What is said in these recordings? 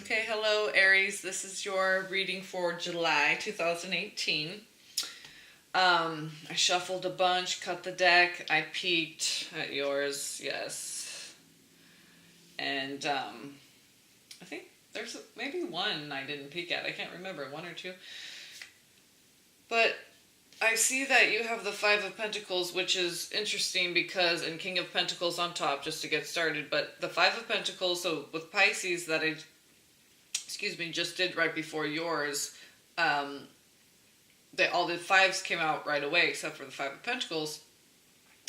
Okay, hello Aries. This is your reading for July 2018. I shuffled a bunch, cut the deck, I peeked at yours, yes. And I think there's maybe one I didn't peek at. I can't remember, one or two. But I see that you have the Five of Pentacles, which is interesting because, and King of Pentacles on top, just to get started. But the Five of Pentacles, so with Pisces that I just did right before yours, all the fives came out right away except for the Five of Pentacles.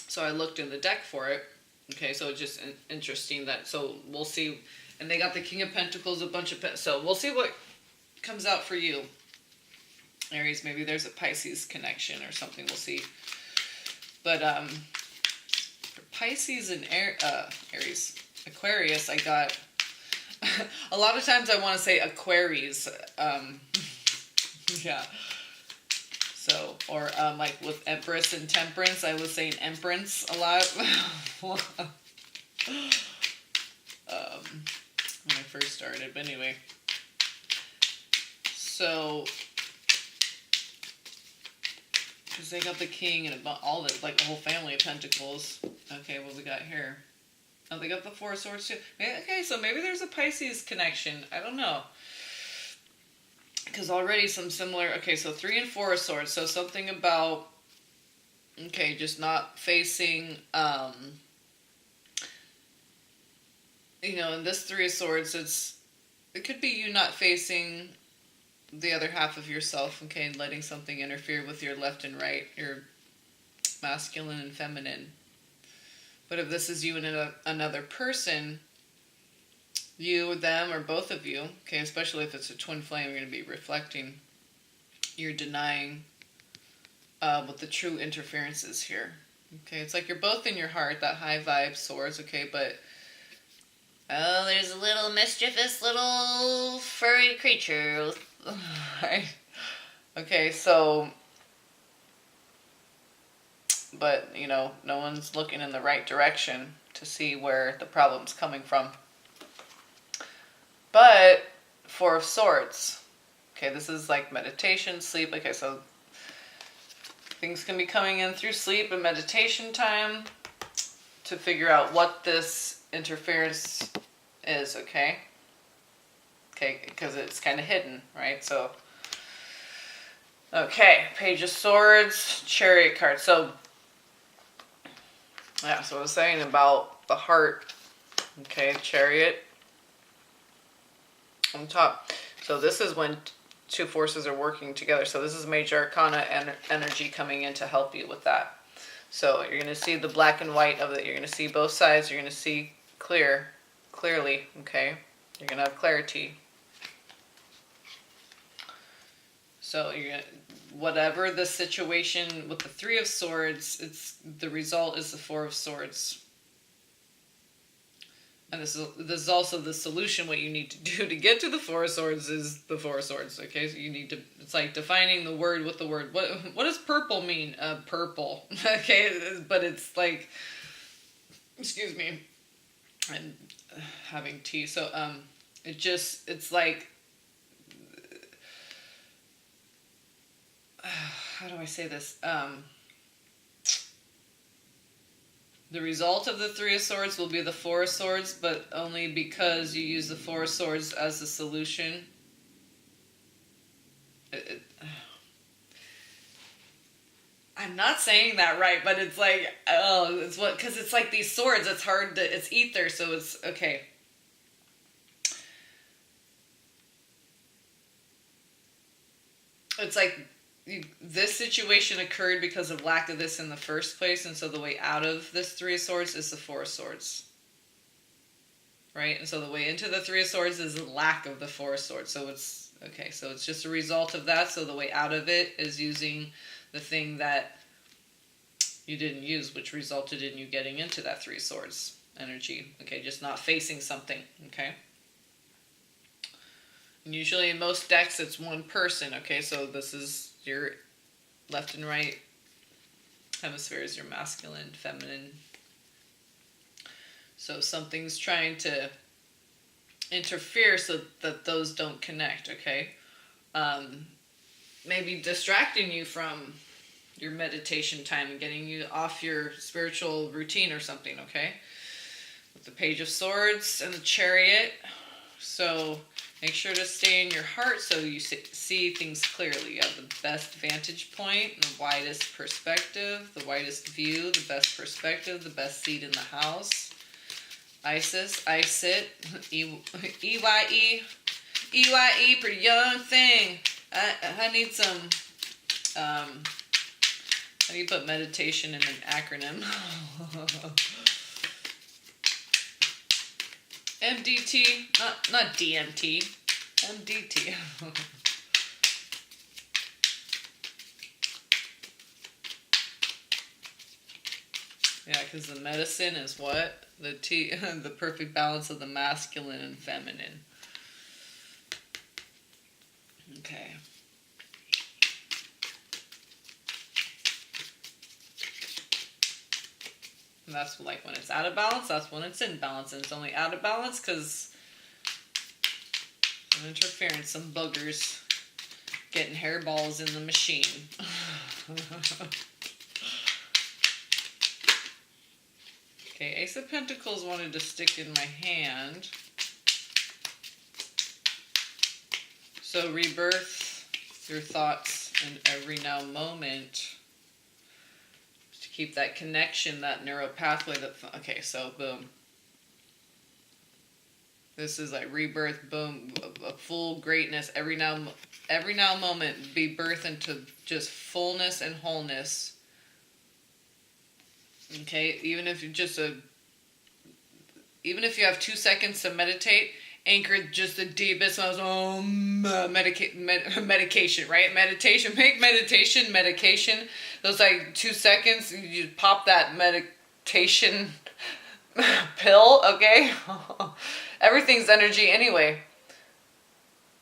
So I looked in the deck for it. Okay, so it's just interesting that, so we'll see. And they got the King of Pentacles, a bunch of, so we'll see what comes out for you. Aries, maybe there's a Pisces connection or something, we'll see. But for Pisces and Aries, Aquarius, I got, a lot of times I want to say Aquaries, yeah. So, or like with Empress and Temperance, I was saying Empress a lot. When I first started, but anyway. So, because they got the King and all the, like, the whole family of Pentacles. Okay, what we got here? Oh, they got the Four of Swords too. Okay, so maybe there's a Pisces connection. I don't know. Because already some similar... Okay, so 3 and 4 of Swords. So something about... Okay, just not facing... you know, in this 3 of Swords, it could be you not facing the other half of yourself, okay, and letting something interfere with your left and right, your masculine and feminine. But if this is you and another person, you, them, or both of you, okay, especially if it's a twin flame, you're going to be reflecting, you're denying what the true interference is here. Okay, it's like you're both in your heart, that high vibe Swords, okay, but oh, there's a little mischievous little furry creature. Right? Okay, so, but, you know, no one's looking in the right direction to see where the problem's coming from. But, Four of Swords. Okay, this is like meditation, sleep. Okay, so things can be coming in through sleep and meditation time to figure out what this interference is, okay? Okay, because it's kind of hidden, right? So, okay, Page of Swords, Chariot card. So, yeah, so I was saying about the heart, okay, Chariot on top. So this is when two forces are working together. So this is Major Arcana energy coming in to help you with that. So you're going to see the black and white of it. You're going to see both sides. You're going to see clearly, okay? You're going to have clarity. So you're going to, whatever the situation with the Three of Swords, the result is the Four of Swords. And this is also the solution. What you need to do to get to the Four of Swords is the Four of Swords. Okay, so you need to, it's like defining the word with the word. What does purple mean? Purple. Okay, but it's like, excuse me, I'm having tea. So it's like, how do I say this? The result of the Three of Swords will be the Four of Swords, but only because you use the Four of Swords as the solution. I'm not saying that right, but it's like, oh, it's what, because it's like these swords, it's hard to, it's ether, so it's, okay. It's like, this situation occurred because of lack of this in the first place, and so the way out of this Three of Swords is the Four of Swords. Right? And so the way into the Three of Swords is the lack of the Four of Swords. So it's, okay, so it's just a result of that. So the way out of it is using the thing that you didn't use, which resulted in you getting into that Three of Swords energy. Okay, just not facing something. Okay? And usually in most decks it's one person. Okay, so this is your left and right hemispheres, your masculine, feminine. So something's trying to interfere so that those don't connect, okay? Maybe distracting you from your meditation time and getting you off your spiritual routine or something, okay? With the Page of Swords and the Chariot. So make sure to stay in your heart so you see things clearly. You have the best vantage point, the widest perspective, the widest view, the best perspective, the best seat in the house. Isis, I sit, EYE, EYE, pretty young thing. I need some, how do you put meditation in an acronym? MDT, not DMT, MDT. Yeah, because the medicine is what? The the perfect balance of the masculine and feminine. Okay. And that's like when it's out of balance, that's when it's in balance. And it's only out of balance because of interference, some boogers getting hairballs in the machine. Okay, Ace of Pentacles wanted to stick in my hand. So rebirth your thoughts in every now moment to keep that connection, that neural pathway. Okay, so boom. This is like rebirth, boom, a full greatness. Every now moment, be birthed into just fullness and wholeness. Okay, even if you have 2 seconds to meditate, anchor just the deepest medication, right? Meditation, make medication. Those like 2 seconds, you pop that meditation pill, okay? Everything's energy anyway.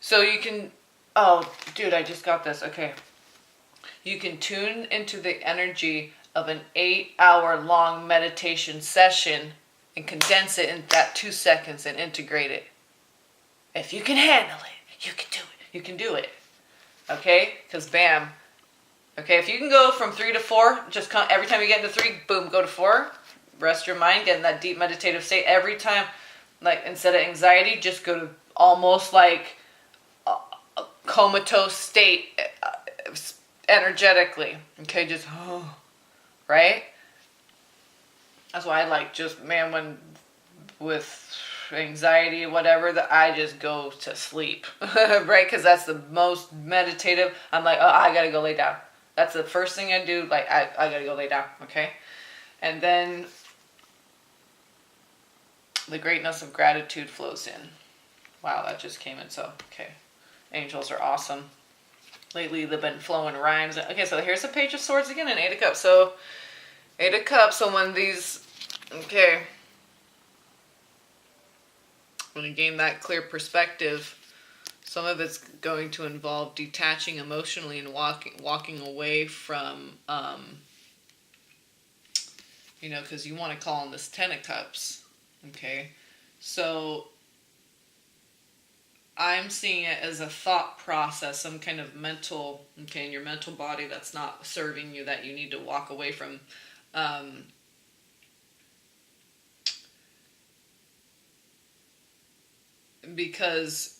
So you can, oh, dude, I just got this, okay. You can tune into the energy of an 8-hour-long meditation session and condense it in that 2 seconds and integrate it. If you can handle it, you can do it. You can do it. Okay? Because bam. Okay, if you can go from 3 to 4, just come, every time you get into 3, boom, go to 4. Rest your mind, get in that deep meditative state. Every time, like, instead of anxiety, just go to almost like a comatose state energetically. Okay, just, right? That's why I like just, man, when with anxiety, whatever, that I just go to sleep, right? Because that's the most meditative. I'm like, oh, I gotta go lay down. That's the first thing I do. Like, I gotta go lay down, okay? And then the greatness of gratitude flows in. Wow, that just came in. So, okay. Angels are awesome. Lately, they've been flowing rhymes. Okay, so here's the Page of Swords again and 8 of Cups. So, 8 of Cups, so when these, okay, when you gain that clear perspective, some of it's going to involve detaching emotionally and walking away from, you know, because you want to call on this 10 of Cups, okay? So I'm seeing it as a thought process, some kind of mental, okay, in your mental body that's not serving you, that you need to walk away from. Because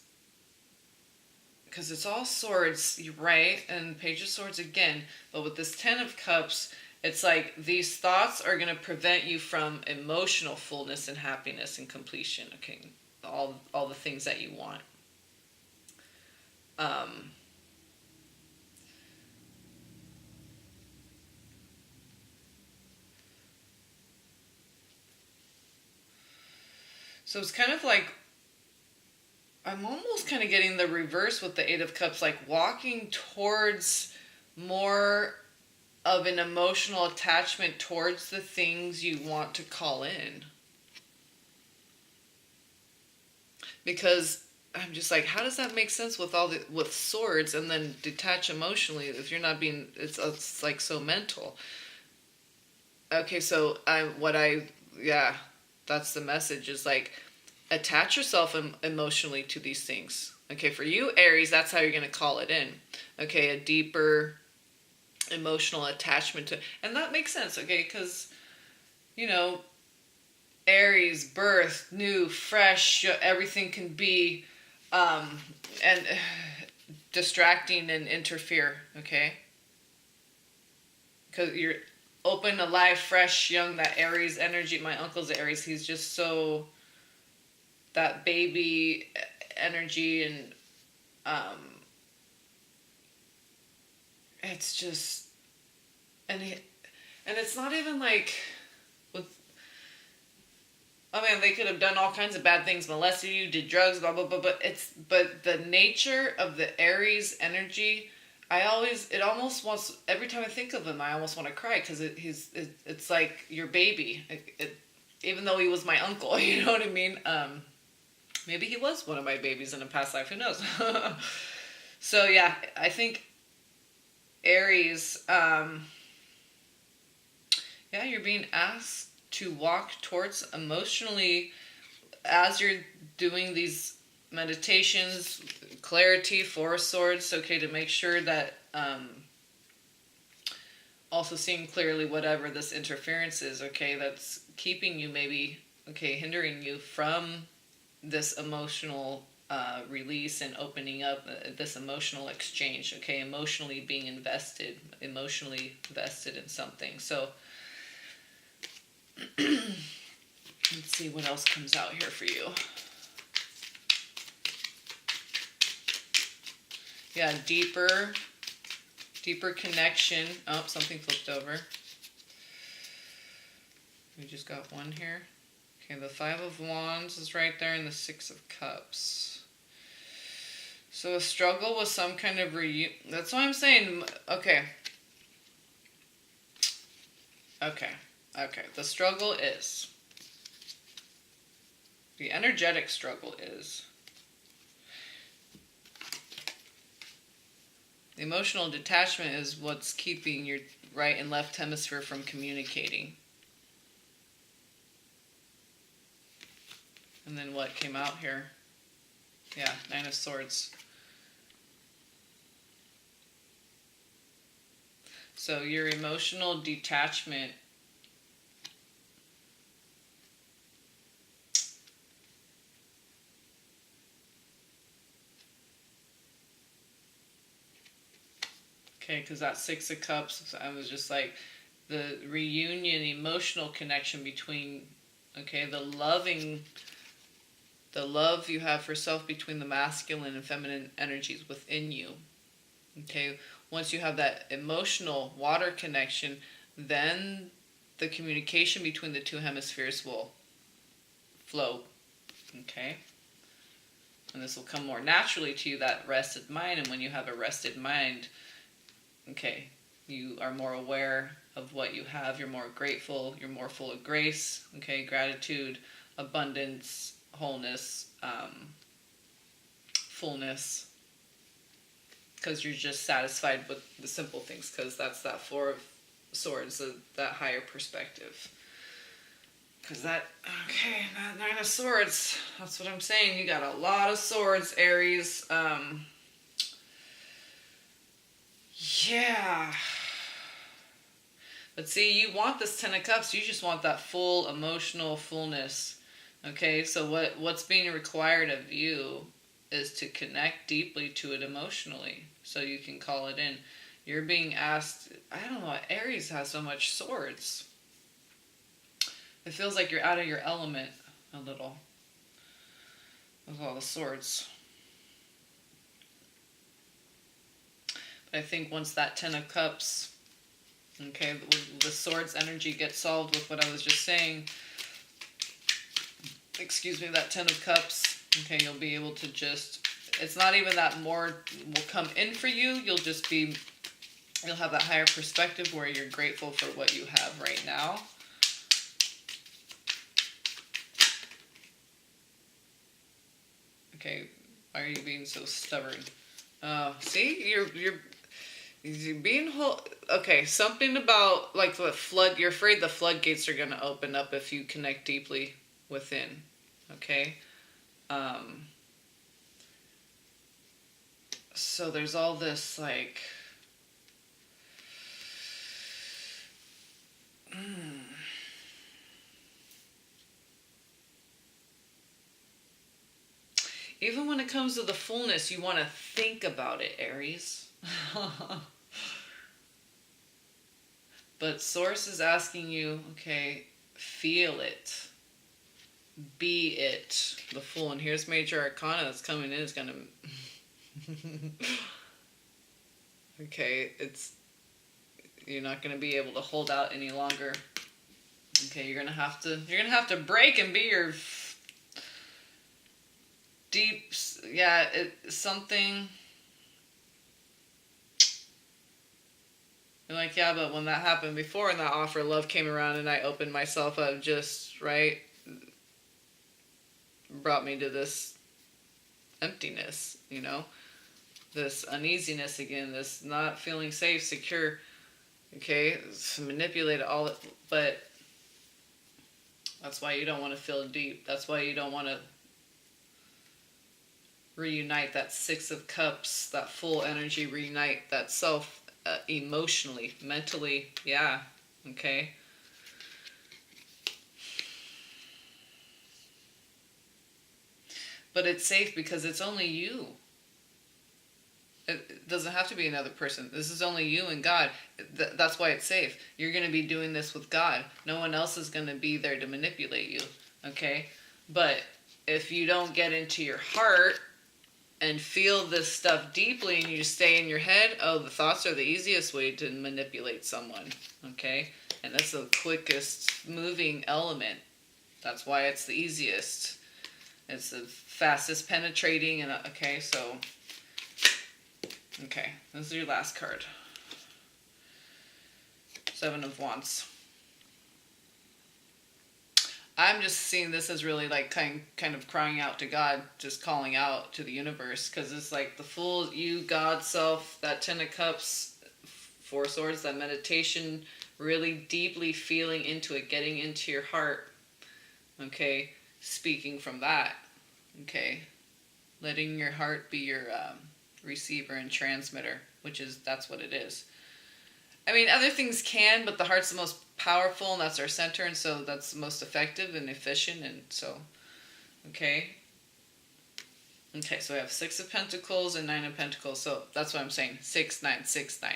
it's all swords, right? And Page of Swords again. But with this 10 of Cups, it's like these thoughts are going to prevent you from emotional fullness and happiness and completion. Okay, all the things that you want. So it's kind of like, I'm almost kind of getting the reverse with the 8 of Cups, like walking towards more of an emotional attachment towards the things you want to call in. Because I'm just like, how does that make sense with with swords and then detach emotionally if you're not being, it's like so mental. Okay, so that's the message, is like, attach yourself emotionally to these things. Okay, for you, Aries, that's how you're going to call it in. Okay, a deeper emotional attachment to, and that makes sense, okay, because, you know, Aries, birth, new, fresh, everything can be and distracting and interfere, okay? Because you're open, alive, fresh, young, that Aries energy. My uncle's Aries. He's just so, that baby energy, and it's just, and it's not even like, with, I mean, they could have done all kinds of bad things, molested you, did drugs, blah blah blah. But the nature of the Aries energy, it almost wants, every time I think of him, I almost want to cry, because it's like your baby. Even though he was my uncle, you know what I mean. Maybe he was one of my babies in a past life. Who knows? So yeah, I think Aries. Yeah, you're being asked to walk towards emotionally, as you're doing these meditations, clarity, Four of Swords, okay, to make sure that also seeing clearly whatever this interference is, okay, that's keeping you, maybe, okay, hindering you from this emotional release and opening up, this emotional exchange, okay, emotionally being invested in something. So let's see what else comes out here for you. Yeah, deeper connection. Oh, something flipped over. We just got one here. Okay, the Five of Wands is right there, and the Six of Cups. So a struggle with some kind of that's why I'm saying, okay. The struggle is, the energetic struggle is, the emotional detachment is what's keeping your right and left hemisphere from communicating. And then what came out here? Yeah, Nine of Swords. So your emotional detachment, okay, because that Six of Cups, I was just like, the reunion, emotional connection between, okay, the love you have for self between the masculine and feminine energies within you. Okay, once you have that emotional water connection, then the communication between the two hemispheres will flow. Okay, and this will come more naturally to you, that rested mind. And when you have a rested mind, okay, you are more aware of what you have, you're more grateful, you're more full of grace, okay, gratitude, abundance, wholeness, fullness, because you're just satisfied with the simple things, because that's that Four of Swords, that higher perspective. Because that Nine of Swords, that's what I'm saying, you got a lot of swords, Aries. Yeah. But see, you want this Ten of Cups, you just want that full emotional fullness. Okay, so what's being required of you is to connect deeply to it emotionally, so you can call it in. You're being asked, I don't know, Aries has so much swords. It feels like you're out of your element a little with all the swords. But I think once that Ten of Cups, okay, the swords energy gets solved with what I was just saying, excuse me, that Ten of Cups, okay, you'll be able to just, it's not even that more will come in for you, you'll have that higher perspective where you're grateful for what you have right now. Okay, why are you being so stubborn? See, you're being okay, something about like the flood, you're afraid the floodgates are going to open up if you connect deeply within. Okay, So there's all this like even when it comes to the fullness, you want to think about it, Aries. But Source is asking you, okay, feel it. Be it. The Fool. And here's Major Arcana that's coming in. Is going to... okay, you're not going to be able to hold out any longer. Okay, you're going to have to break and be your deep, something. You're like, yeah, but when that happened before and that offer of love came around and I opened myself up, just, right, brought me to this emptiness, this uneasiness again, this not feeling safe, secure, okay, manipulate all it, but that's why you don't want to feel deep. That's why you don't want to reunite that Six of Cups, that full energy, reunite that self emotionally, mentally, yeah, okay. But it's safe because it's only you. It doesn't have to be another person. This is only you and God. That's why it's safe. You're going to be doing this with God. No one else is going to be there to manipulate you, okay? But if you don't get into your heart and feel this stuff deeply and you just stay in your head, the thoughts are the easiest way to manipulate someone, okay? And that's the quickest moving element. That's why it's the easiest. It's the fastest penetrating, and okay, so... okay, this is your last card. Seven of Wands. I'm just seeing this as really like kind of crying out to God, just calling out to the universe, because it's like the Fool, you, God, self, that Ten of Cups, Four Swords, that meditation, really deeply feeling into it, getting into your heart, okay, speaking from that, okay, letting your heart be your receiver and transmitter, that's what it is. I mean, other things can, but the heart's the most powerful, and that's our center, and so that's the most effective and efficient, and so, okay. Okay, so we have Six of Pentacles and Nine of Pentacles, so that's what I'm saying, 6, 9, 6, 9.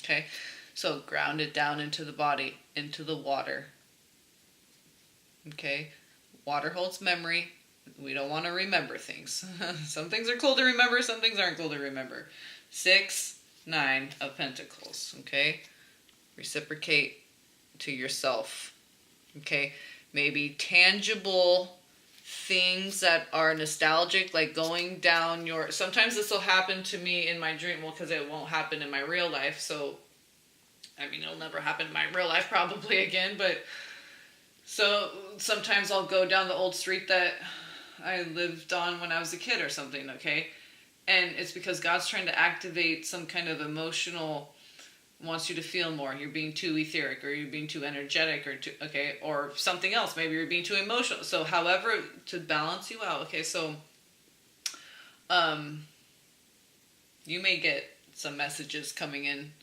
Okay, so ground it down into the body, into the water. Okay, water holds memory. We don't want to remember things. Some things are cool to remember, some things aren't cool to remember. 6, 9 of Pentacles, okay? Reciprocate to yourself, okay? Maybe tangible things that are nostalgic, like going down your... sometimes this will happen to me in my dream, well, because it won't happen in my real life, so, I mean, it'll never happen in my real life probably again, but... so sometimes I'll go down the old street that I lived on when I was a kid or something, okay? And it's because God's trying to activate some kind of emotional, wants you to feel more. You're being too etheric, or you're being too energetic, or or something else. Maybe you're being too emotional. So however, to balance you out, okay, so you may get some messages coming in,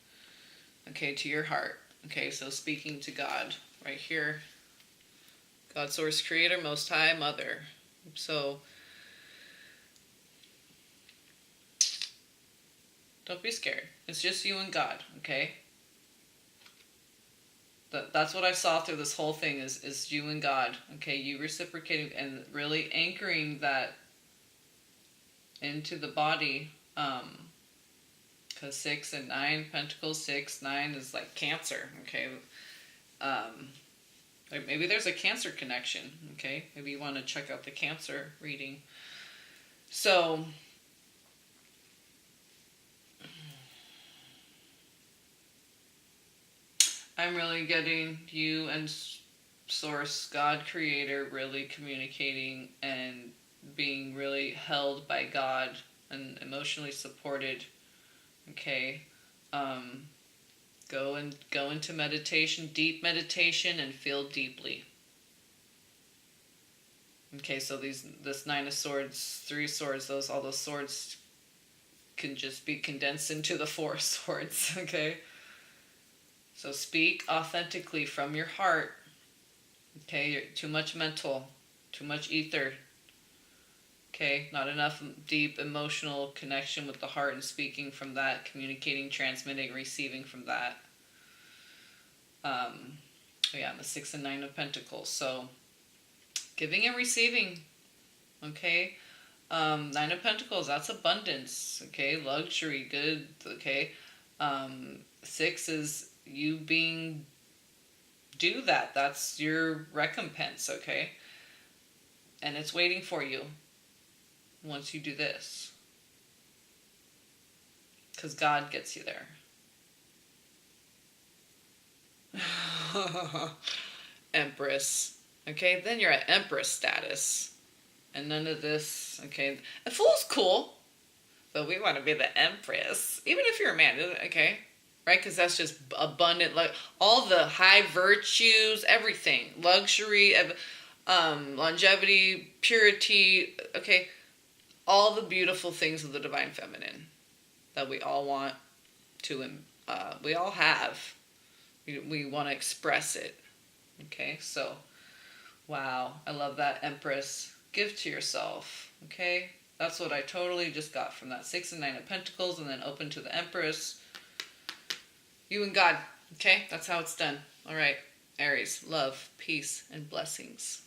okay, to your heart. Okay, so speaking to God right here. God, Source, Creator, Most High, Mother. So don't be scared. It's just you and God, okay? That's what I saw through this whole thing is you and God, okay? You reciprocating and really anchoring that into the body, because 6 and 9, Pentacles, 6, 9 is like Cancer, okay? Like maybe there's a Cancer connection, okay? Maybe you want to check out the Cancer reading. So... I'm really getting you and Source, God, Creator, really communicating and being really held by God and emotionally supported. Okay, go into meditation, deep meditation, and feel deeply. Okay, so this Nine of Swords, Three Swords, all those swords can just be condensed into the Four of Swords, okay? So speak authentically from your heart. Okay, you're too much mental, too much ether. Okay, not enough deep emotional connection with the heart and speaking from that, communicating, transmitting, receiving from that. Yeah, the Six and Nine of Pentacles. So giving and receiving. Okay. Nine of Pentacles, that's abundance. Okay, luxury, good. Okay. Six is you do that. That's your recompense. Okay. And it's waiting for you once you do this. Because God gets you there. Empress. Okay, then you're at Empress status. And none of this, okay. A Fool's cool, but we want to be the Empress. Even if you're a man, okay? Right? Because that's just abundant. Like all the high virtues, everything. Luxury, longevity, purity, okay? All the beautiful things of the Divine Feminine that we all want to, we all have. We want to express it. Okay, so, wow, I love that, Empress. Give to yourself, okay? That's what I totally just got from that Six and Nine of Pentacles, and then open to the Empress. You and God, okay? That's how it's done. All right, Aries, love, peace, and blessings.